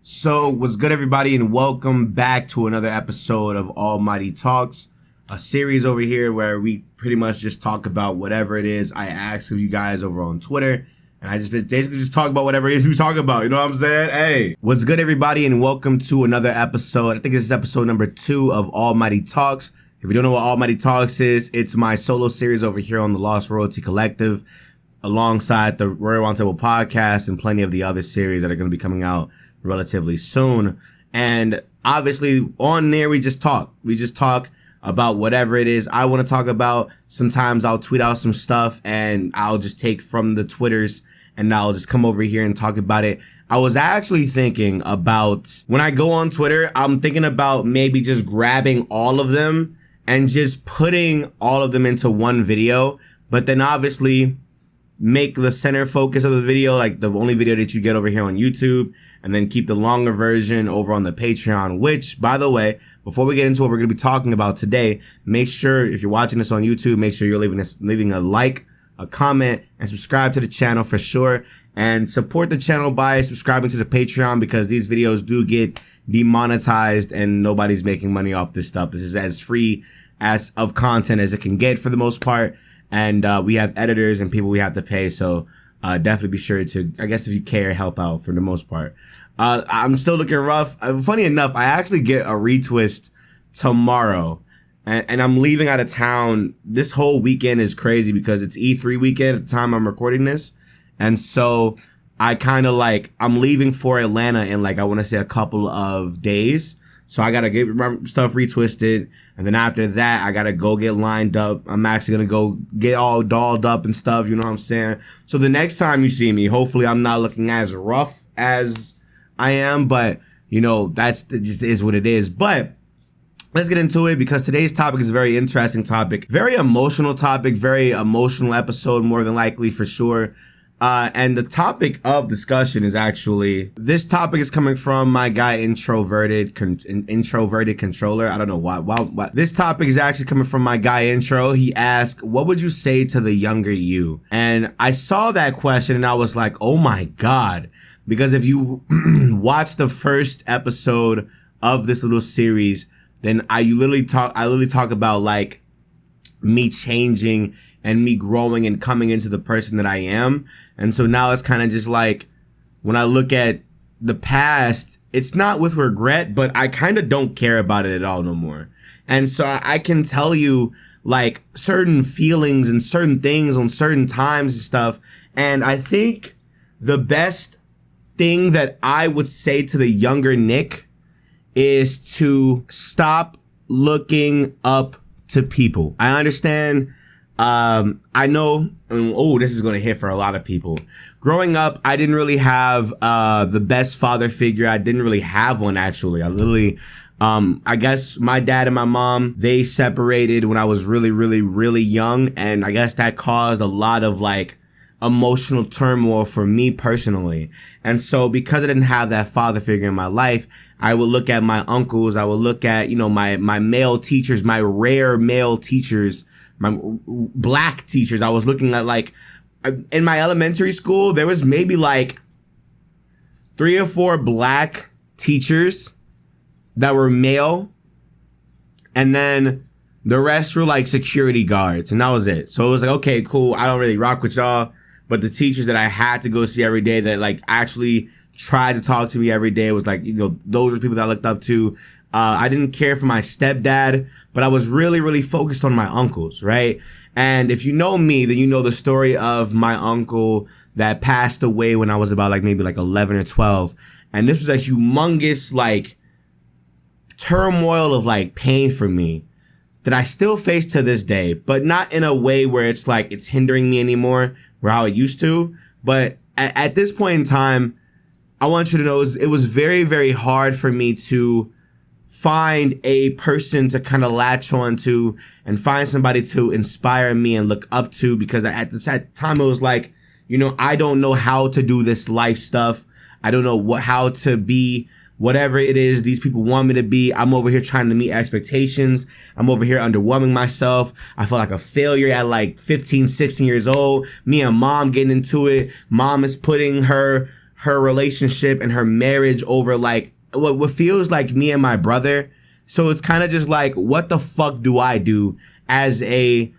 So, what's good, everybody, and welcome back to another episode of Almighty Talks, a series over here where we pretty much just talk about whatever it is I ask of you guys over on Twitter, and I just basically just talk about whatever it is we talk about, you know what I'm saying? Hey, what's good, everybody, and welcome to another episode. I think this is episode number 2 of Almighty Talks. If you don't know what Almighty Talks is, it's my solo series over here on the Lost Royalty Collective, alongside the Royal Roundtable podcast and plenty of the other series that are going to be coming out relatively soon. And obviously on there, we just talk about whatever it is I want to talk about. Sometimes I'll tweet out some stuff and I'll just take from the Twitters and I'll just come over here and talk about it. I was actually thinking about, when I go on Twitter, I'm thinking about maybe just grabbing all of them and just putting all of them into one video, but then obviously make the center focus of the video like the only video that you get over here on YouTube, and then keep the longer version over on the Patreon, which, by the way, before we get into what we're going to be talking about today, make sure, if you're watching this on YouTube, make sure you're leaving a like, a comment, and subscribe to the channel for sure. And support the channel by subscribing to the Patreon, because these videos do get demonetized and nobody's making money off this stuff. This is as free as of content as it can get for the most part. And we have editors and people we have to pay, so definitely be sure to, I guess if you care, help out for the most part. I'm still looking rough. Funny enough, I actually get a retwist tomorrow, and I'm leaving out of town. This whole weekend is crazy because it's E3 weekend at the time I'm recording this, and so I kind of like, I'm leaving for Atlanta in like, I want to say a couple of days. So I gotta get my stuff retwisted, and then after that, I gotta go get lined up. I'm actually gonna go get all dolled up and stuff, you know what I'm saying? So the next time you see me, hopefully I'm not looking as rough as I am, but you know, it just is what it is. But let's get into it, because today's topic is a very interesting topic, very emotional topic, very emotional episode, more than likely, for sure. And the topic of discussion is actually, this topic is coming from my guy, Introverted Controller. I don't know why. This topic is actually coming from my guy, Intro. He asked, what would you say to the younger you? And I saw that question and I was like, oh my God. Because if you watch the first episode of this little series, then I literally talk about like me changing and me growing and coming into the person that I am. And so now it's kind of just like, when I look at the past, it's not with regret, but I kind of don't care about it at all no more. And so I can tell you like certain feelings and certain things on certain times and stuff. And I think the best thing that I would say to the younger Nick is to stop looking up to people. I understand. I know, this is going to hit for a lot of people. Growing up, I didn't really have, the best father figure. I didn't really have one, actually. I guess my dad and my mom, they separated when I was really, really, really young. And I guess that caused a lot of like emotional turmoil for me personally. And so because I didn't have that father figure in my life, I would look at my uncles. I would look at, you know, my male teachers, my rare male teachers, my black teachers. I was looking at like, in my elementary school, there was maybe like 3 or 4 black teachers that were male. And then the rest were like security guards, and that was it. So it was like, okay, cool. I don't really rock with y'all. But the teachers that I had to go see every day, that like actually tried to talk to me every day, was like, you know, those were people that I looked up to. I didn't care for my stepdad, but I was really, really focused on my uncles, right? And if you know me, then you know the story of my uncle that passed away when I was about like maybe like 11 or 12. And this was a humongous like turmoil of like pain for me that I still face to this day, but not in a way where it's like it's hindering me anymore, where how it used to. But at this point in time, I want you to know it was very, very hard for me to find a person to kind of latch on to and find somebody to inspire me and look up to, because at that time it was like, you know, I don't know how to do this life stuff. I don't know how to be whatever it is these people want me to be. I'm over here trying to meet expectations. I'm over here underwhelming myself. I feel like a failure at like 15, 16 years old. Me and mom getting into it. Mom is putting her her relationship and her marriage over like what feels like me and my brother. So it's kind of just like, what the fuck do I do as a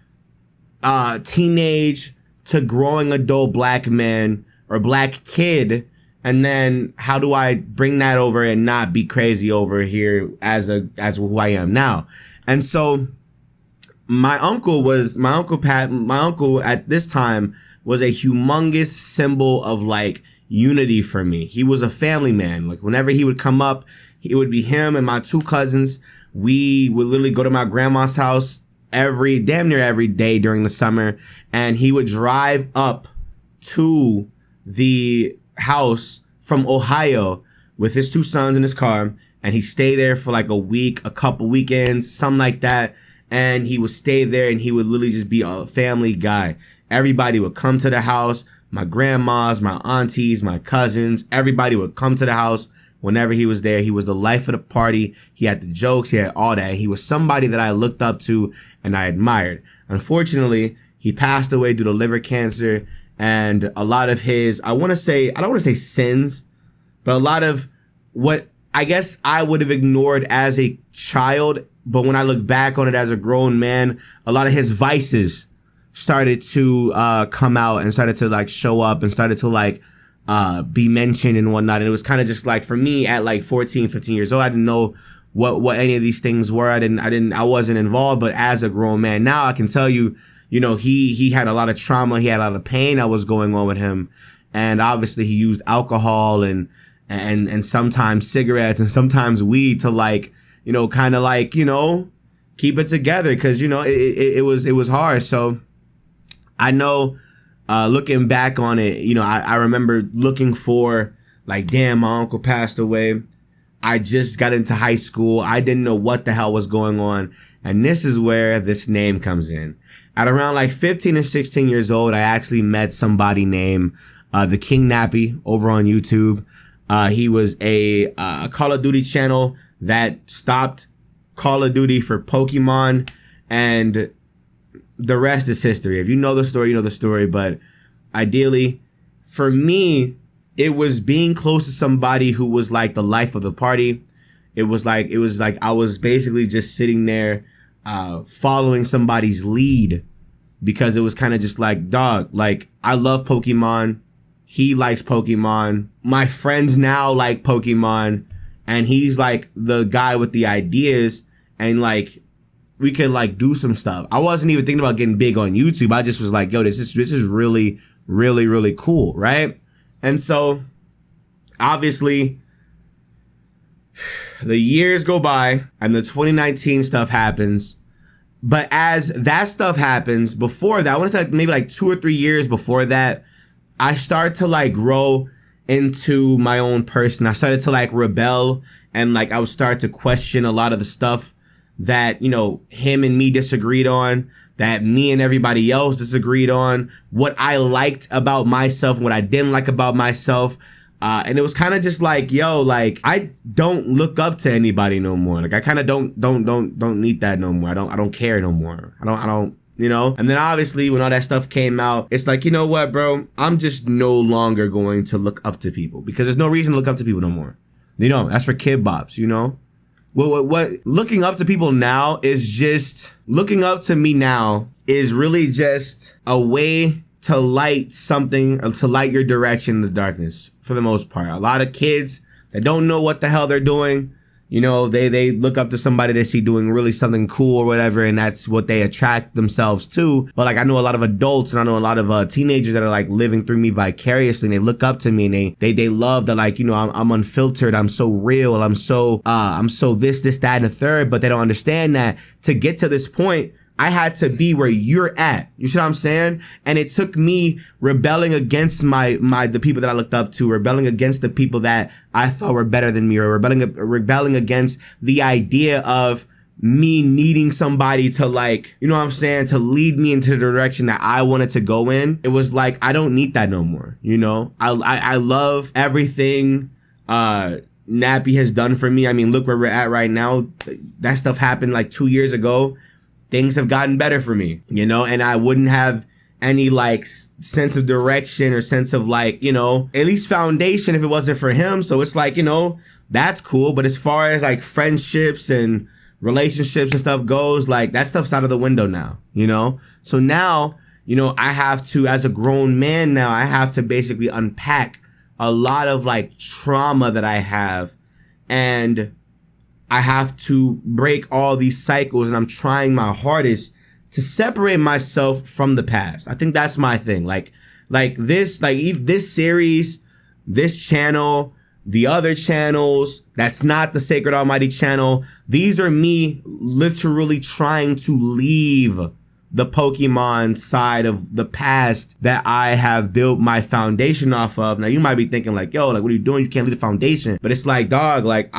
teenage to growing adult black man or black kid? And then how do I bring that over and not be crazy over here as who I am now? And so my uncle at this time was a humongous symbol of like unity for me. He was a family man. Like whenever he would come up, it would be him and my two cousins. We would literally go to my grandma's house damn near every day during the summer. And he would drive up to the house from Ohio with his two sons in his car. And he'd stay there for like a week, a couple weekends, something like that. And he would stay there and he would literally just be a family guy. Everybody would come to the house. My grandmas, my aunties, my cousins, everybody would come to the house whenever he was there. He was the life of the party. He had the jokes. He had all that. He was somebody that I looked up to and I admired. Unfortunately, he passed away due to liver cancer, and a lot of his, I don't want to say sins, but a lot of what I guess I would have ignored as a child, but when I look back on it as a grown man, a lot of his vices started to come out and started to like show up and started to like be mentioned and whatnot. And it was kind of just like, for me at like 14, 15 years old, I didn't know what any of these things were. I wasn't involved, but as a grown man now, I can tell you, he had a lot of trauma. He had a lot of pain that was going on with him. And obviously he used alcohol and sometimes cigarettes and sometimes weed to like, kind of like, keep it together. Cause it was hard. So I know, looking back on it, I remember looking for like, damn, my uncle passed away. I just got into high school. I didn't know what the hell was going on. And this is where this name comes in. At around like 15 or 16 years old, I actually met somebody named, the King Nappy over on YouTube. He was a Call of Duty channel that stopped Call of Duty for Pokemon, and the rest is history. If you know the story, you know the story. But ideally, for me, it was being close to somebody who was like the life of the party. It was like I was basically just sitting there, following somebody's lead, because it was kind of just like, dog, like I love Pokemon. He likes Pokemon. My friends now like Pokemon, and he's like the guy with the ideas, and like we could like do some stuff. I wasn't even thinking about getting big on YouTube. I just was like, yo, this is really, really, really cool, right? And so obviously the years go by and the 2019 stuff happens. But as that stuff happens, before that, I want to say maybe like 2 or 3 years before that, I start to like grow into my own person. I started to like rebel, and like I would start to question a lot of the stuff that, him and me disagreed on, that me and everybody else disagreed on, what I liked about myself and what I didn't like about myself. And it was kind of just like, yo, like I don't look up to anybody no more. Like I kind of don't need that no more. I don't care no more. I don't. And then obviously when all that stuff came out, it's like, you know what, bro, I'm just no longer going to look up to people, because there's no reason to look up to people no more. That's for kid bops, What looking up to people now is just, looking up to me now is really just a way to light something, to light your direction in the darkness for the most part. A lot of kids that don't know what the hell they're doing, they look up to somebody they see doing really something cool or whatever, and that's what they attract themselves to. But like I know a lot of adults, and I know a lot of teenagers that are like living through me vicariously, and they look up to me, and they love that, like, I'm unfiltered, I'm so real, I'm so this, that, and the third. But they don't understand that to get to this point, I had to be where you're at. You see what I'm saying? And it took me rebelling against the people that I looked up to, rebelling against the people that I thought were better than me, or rebelling against the idea of me needing somebody to, like, to lead me into the direction that I wanted to go in. It was like, I don't need that no more. I love everything, Nappy has done for me. I mean, look where we're at right now. That stuff happened like 2 years ago. Things have gotten better for me, and I wouldn't have any like sense of direction or sense of like, you know, at least foundation if it wasn't for him. So it's like, you know, that's cool. But as far as like friendships and relationships and stuff goes, like that stuff's out of the window now, you know? So now, you know, I have to, as a grown man now, I have to basically unpack a lot of like trauma that I have, and I have to break all these cycles, and I'm trying my hardest to separate myself from the past. I think that's my thing. Like this series, this channel, the other channels, that's not the Sacred Almighty channel. These are me literally trying to leave the Pokemon side of the past that I have built my foundation off of. Now you might be thinking like, yo, like what are you doing? You can't leave the foundation. But it's like, dog, like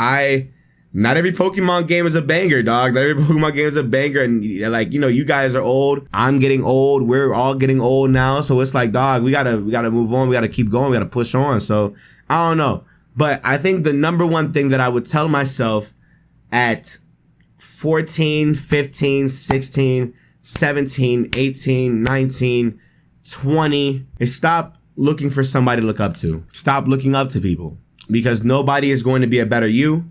not every Pokemon game is a banger, dog. Not every Pokemon game is a banger. And like, you know, you guys are old. I'm getting old. We're all getting old now. So it's like, dog, we gotta move on. We gotta keep going. We gotta push on. So I don't know. But I think the number one thing that I would tell myself at 14, 15, 16, 17, 18, 19, 20 is stop looking for somebody to look up to. Stop looking up to people, because nobody is going to be a better you.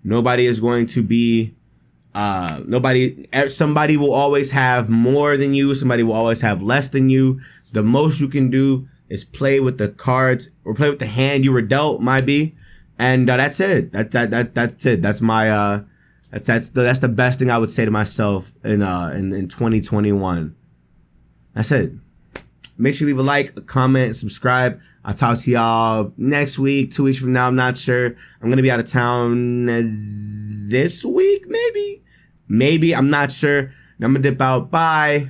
Nobody is going to be, somebody will always have more than you. Somebody will always have less than you. The most you can do is play with the cards or play with the hand you were dealt, might be. And that's it. That's it. That's my, that's the best thing I would say to myself in 2021. That's it. Make sure you leave a like, a comment, subscribe. I'll talk to y'all next week, 2 weeks from now. I'm not sure. I'm going to be out of town this week, maybe. I'm not sure. I'm going to dip out. Bye.